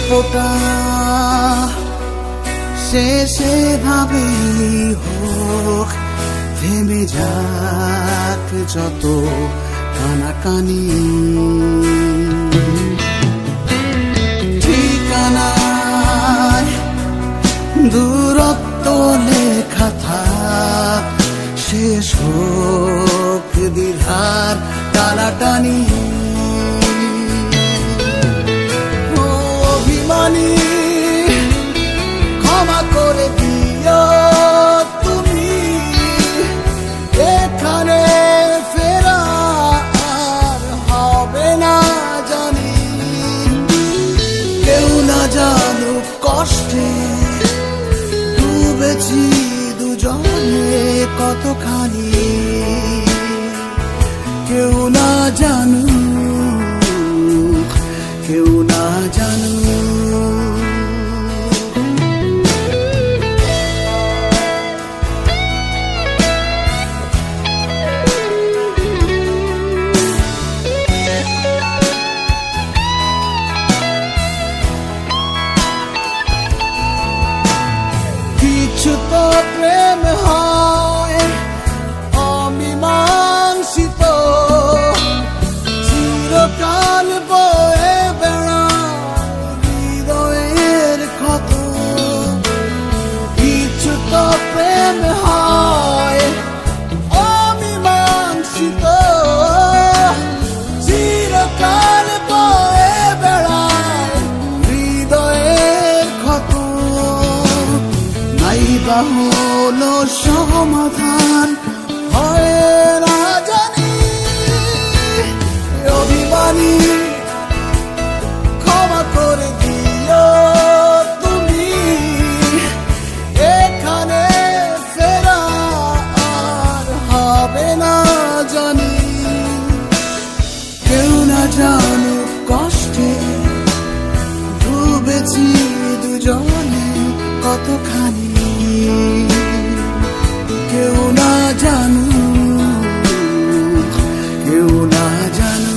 গল্পটা শেষে ভাবেই হোক, থেমে যাক যত কানাকানি। ঠিকানায় দূরত্ব লেখা থাক, শেষ হোক দ্বিধার টানাটানি। অভিমানী ক্ষমা করে দিও তুমি, এখানে ফেরা আর হবে না জানি। কেউ না জানুক কষ্টে ডুবেছি দুজনে কতখানি, কেউ না জানুক, কেউ না জানুক। কিছু তো প্রেম হয় অমীমাংসিত, চিরকাল বয়ে বেড়ায় হৃদয়ের ক্ষত। কিছু তো প্রেম হয় অমীমাংসিত, চিরকাল বয়ে বেড়ায় হৃদয়ের ক্ষত। নাইবা হলো সমাধান হয় না জানি, অভিমানী ক্ষমা করে দিও তুমি, এখানে ফেরা আর হবে না জানি। কেউ না জানুক কষ্টে ডুবেছি দুজনে কতখানি, কেউ না জানুক, কেউ না জানুক।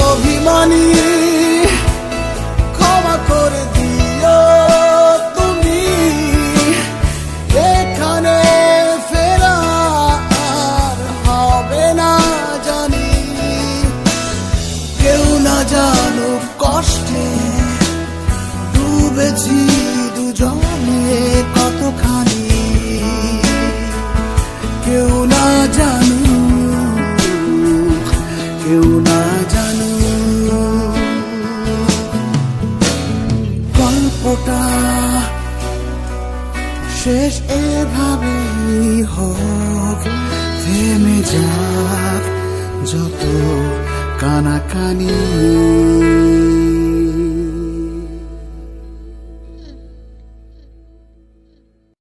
অভিমানী ক্ষমা করে দিও তুমি, এখানে ফেরা আর হবে না জানি। কেউ না জানুক কষ্টে ডুবেছি দুজনে কতখানি, কেউ না জানুক, কেউ না জানুক। গল্পটা শেষ এভাবেই হোক, থেমে যাক যত কানাকানি।